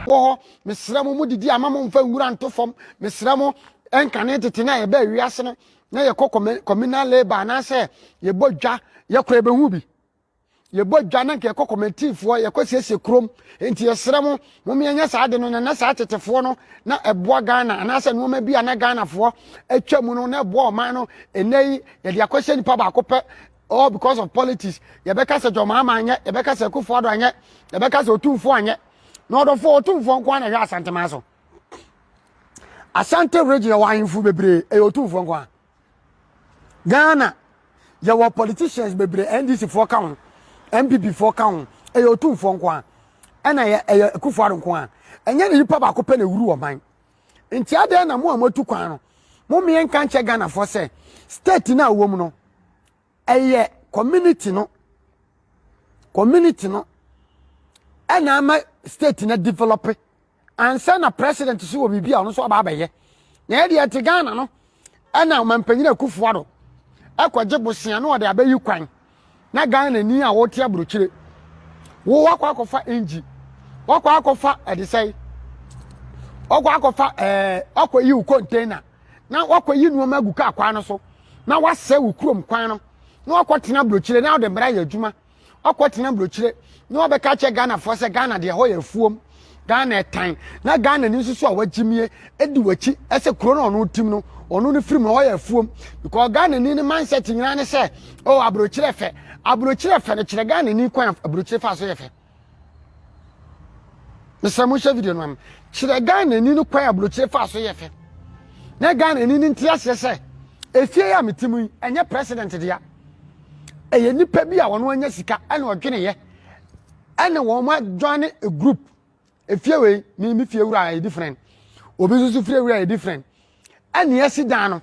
wo mesra mo didi ama mo mfa ngura nto fom mesra mo enkane tete na ye ba wiase no na ye communal labor na se ye bodwa ye kora be hu bi ye bodwa na ke committee-fo ye kwasiesie krom enti ye sra mo mianya saa de no na saa tetefo no na eboa Ghana na se no ma bia na Ghana fo atwa mu no na eboa oman no enei ye de akwase nipa ba akopɛ all because of politics ye beka se Mahama anye ye beka se Kufuor anye ye beka se Otumfo anye no do fo Otumfo nko na hwe Asantema so Asante region wa ahemfu bebre e Otumfo nko Ghana ye were politicians bebre NDC for ka ho MPP for ka ho e Otumfo nko na ye Kufuor nko enye ni nipa ba akopɛ na wuru oman nti ade na mo amatu kwan no mo me nka nche Ghana for say state na wo mu no eye community no ena ama state na develop ansa na president so wo bibia ono so aba abaye na e de ate Ghana no ena mampanyina Kufuor akwaje bosia no de abayi kwan na Ghana ni a wote abrochire wo wakwa akofa engi wakwa akofa edisai wakwa akofa akwayi u container na wakwayi nuoma aguka akwa no so na wase wo krom kwan no na wakotena brochire na de mra ya adwuma wakotena brochire na obeka che Ghana for se Ghana de ho ya fuom Ghana tan na Ghana ni nsusu a wagimie edi wachi ese kro no no tim no ono ne firim ho ya fuom because Ghana ni mindset nyina ne se oh abrochire fe ne kire Ghana ni kwan abrochire fa so ye fe mesamu she video no kire Ghana ni no kwan abrochire fa so ye fe na Ghana ni ntia se efie ya metimu enye president dia eye nipa bi a wono anya sika ana odwene ye ana wo ma join a group efie we mi fie wura e different obi susu fie wura e different ana yesi dan no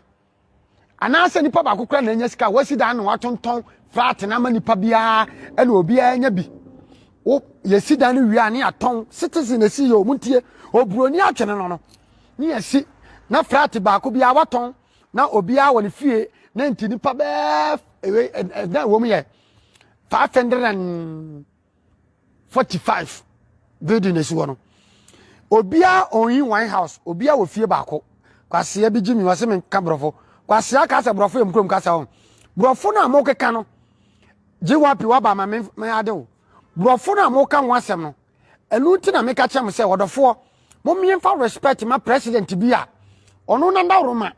ana asa nipa ba kokra na anya sika wasi dan no watonton flat na ma nipa bia ana obi anya bi o yesi dan no wi ani aton citizen na si yo muntie obroni atwene no ni yesi na flat ba ko bia waton na obi a woni fie na ntinipa be na wo mu ye 545 building esi wono obi a onyi one house obi a wo fie ba ko kwase ya bi gimi wase men ka brofo kwase aka se brofo em krom kasa ho brofo na mo keka no je wapi wa ba ma me ade wo brofo na mo ka wasem no elu nti na me ka chem se wodofo mo miemfa respect ma president bi a ono na ndawroma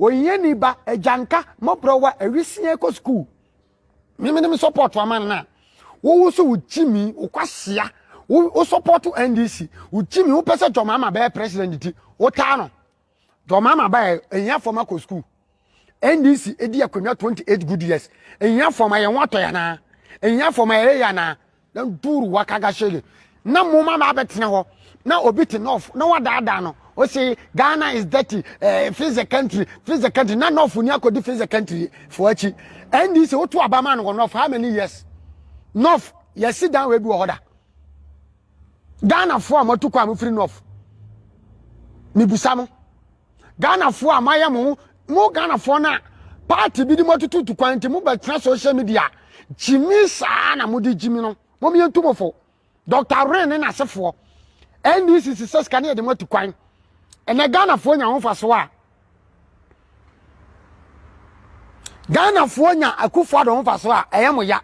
oyiye ni ba ejanka mobrowa ewisie ko school mimi support wa man na wo so uchimi ukwasea wo support NDC uchimi wo pese Mahama be president ti wo ta no Mahama ba eya forma ko school NDC edi akonwa 28 good years eya forma ye wato ya na eya forma ye ya na duru wakaga shege na mo mama betena ho na obi te north na wada no o say Ghana is dirty freeze the country na north ni akodi freeze the country for achi NDC wo to abama no north how many years north yes sit down we bi order Ghana for amatu kwa free north ni busamo Ghana for amaya mo Ghana for na party bi di motutu to kwanti mo ba tra social media jimi sa na mo di jimi no mo mi entumofo Dr. Ren na sefo NDC success kan ye de motu kwan ene Ghana for nya ho faso a Ghana for nya Kufuor do ho faso a eyemo ya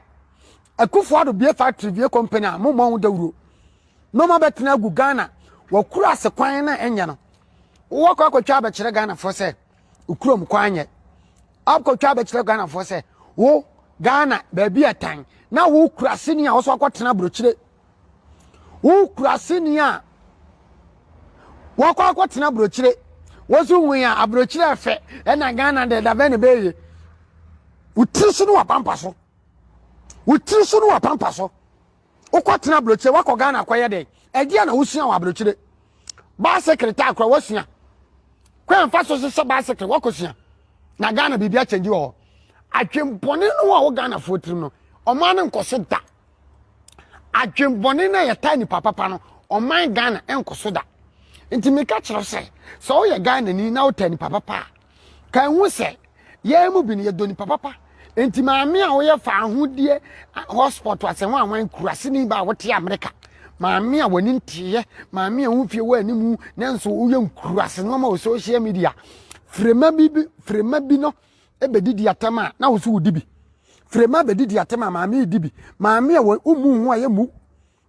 Kufuor be factory be company a mo mo dawuro no ma betena gu Ghana wakura se kwan na enya no wo kwakotwa ba kire Ghana for se ukurom kwanye akotwa ba kire Ghana for se wo Ghana ba bi atan na wo kura sini a wo so akotena brochire wo kura sini a wo akotena brochire wo so hu a abrochire fe na Ghana de da be ne be utisu no wapampa so ukotena brochire wako Ghana kwaye de edia na wusua wa brochire ba secretary akwa wasua kwa mfa so se ba secretary wakosua na Ghana bibia change wo atwempone no wo Ghana fotrim no oman nkoso da atwempone na yeta ni papa no oman Ghana enkoso da nti me ka kire se so ye Ghana ni na otani papa kan hu se ye mu bi ni ye doni papa enti maame a wo ye fa ahodie hotspot ase ho anwan kurase ni ba wote America maame a wani ntiye maame a wo fie wa animu nanso wo ye nkurase no ma wo social media frema bi no ebedidi atama na wo so wo dibi frema bedidi atama maame dibi maame a umu hu aye mu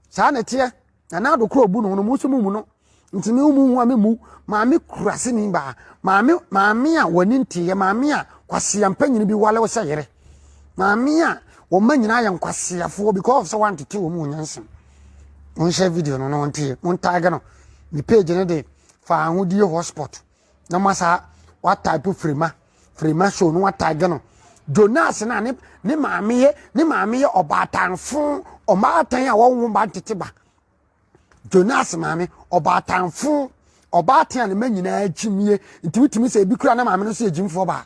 saa na tie na adokro obu no mu so mu no ntimi umu hu amemu maame kurase ni ba maame a wani ntiye maame a kwase ampanyini bi wale wo sayere maame a wo manyina ya nkwase afo because so want to wo mu nyansem on share video no on tie on tag no ni page ne de fa ahudie hotspot na masa wa type frema show no wa tag no Jonas na ne maame ye obatanfo o maatan a wo ba ntete Jonas maame obatanfo obatan ne manyina agimie ntimitimi se bi kura na maame no so agimfo ba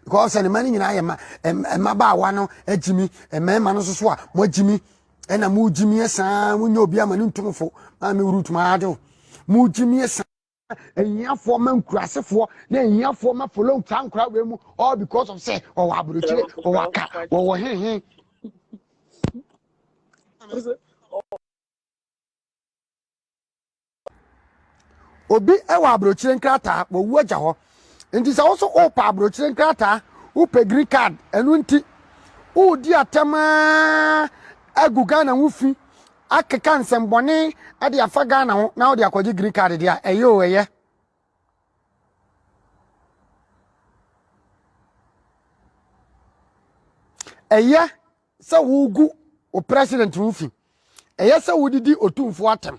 because ne mani nyina ye ma ba wa no agimi ma no so a mo agimi ena mu agimi esa mu nya obi ama ne ntumfo maame urutuma ade mu agimi esa enyafo man kurasefo na enyafo ma follow tankra we mu all because of say o wa abrochire o wa ka wo he obi e wa abrochire nkrata wo wu agya ho nti sa wo so o pa abrochire nkrata wo pe green card enu nti wo di atema aguga na wufi akeka nsembone ade afa Ghana ho na wo de akwaji green card dia eyo eye eye sa wugu o president wufi eye sa wudidi otumfo atem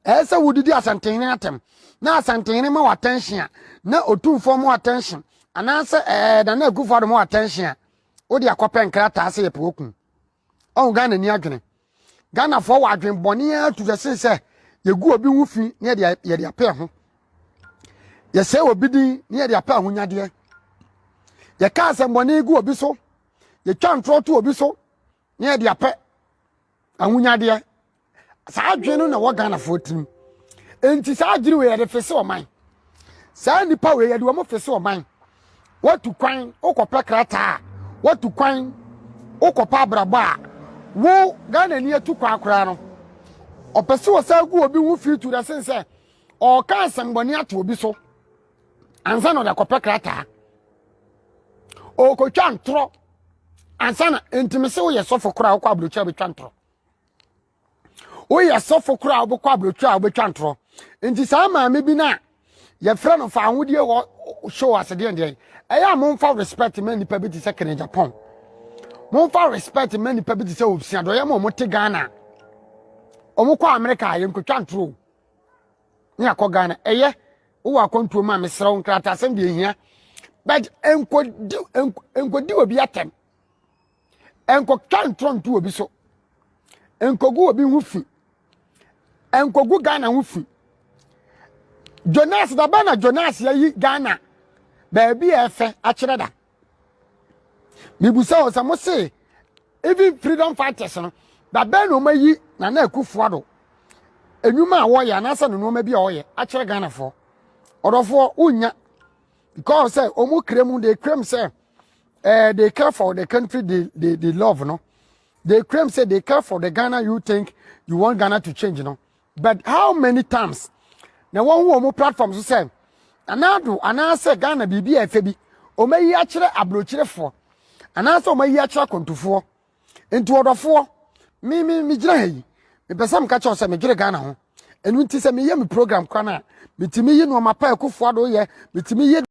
eye sa wudidi asantene atem na asantene ma attention na otumfo ma attention anase da na agufo ma attention wo de akopen krata ase yepokun on Ghana ni adwene Ghana for wadwen bone atu se yegu obi wufi ne ye de apɛ ho ye se obi din ne ye de apɛ ho nyade ye ka asembone gu obi so ye twa ntro to obi so ne ye de apɛ ahunyade saa adwen no na wo Ghana for tim enti saa adwiri we ye de fese oman saa nipa we ye de wo mo fese oman watu kwan okopɛ krata watu kwan okopɛ abraba wo Ghana ni etu kwa akra no opese wo sa gu obi hu fi tu da sense o ka asemboni ato obi so ansa no da kopɛ krata o ko twa ntro ansa na entimese wo ye sofo kra akwa abrocha be twa ntro wo ye sofo kra obo kwa abrocha obo twa ntro enti sa maame bi na ye frɛ no fa ahodie wo show asede ndie eya mo mfa respect man nipa bi ti se kene Japan mo fa respect many people to say obsia do ye mo te Ghana o mo kwa America ye nkotwa ntro ni akọ Ghana eye wo akọntuo ma mesrew nkrata asem de ehia but enkodi obi atem enkotwa ntro ntu obi so enkogu obi hufi enkogu Ghana hufi Jonas da bana Jonas yi Ghana baby efe a kire da mibusa o samo say even freedom fighters no da ben no mayi na akufo ado enwuma a wo ya na asa no ma bi a wo ye a kire Ghana fo odofo unya because say omu krem they claim say they care for the country they love no they claim say they care for the Ghana you think you want Ghana to change no but how many times na one who omu platforms say anado anase Ghana bibi efe bi o mayi a kire abrochire fo anase o mayi a kire kontufo enti odofo mi gira yi me pesam ka cho se me gire Ghana ho enu nti se me ye me program kwa na metimi yi no mapa ekufo ado ye metimi yi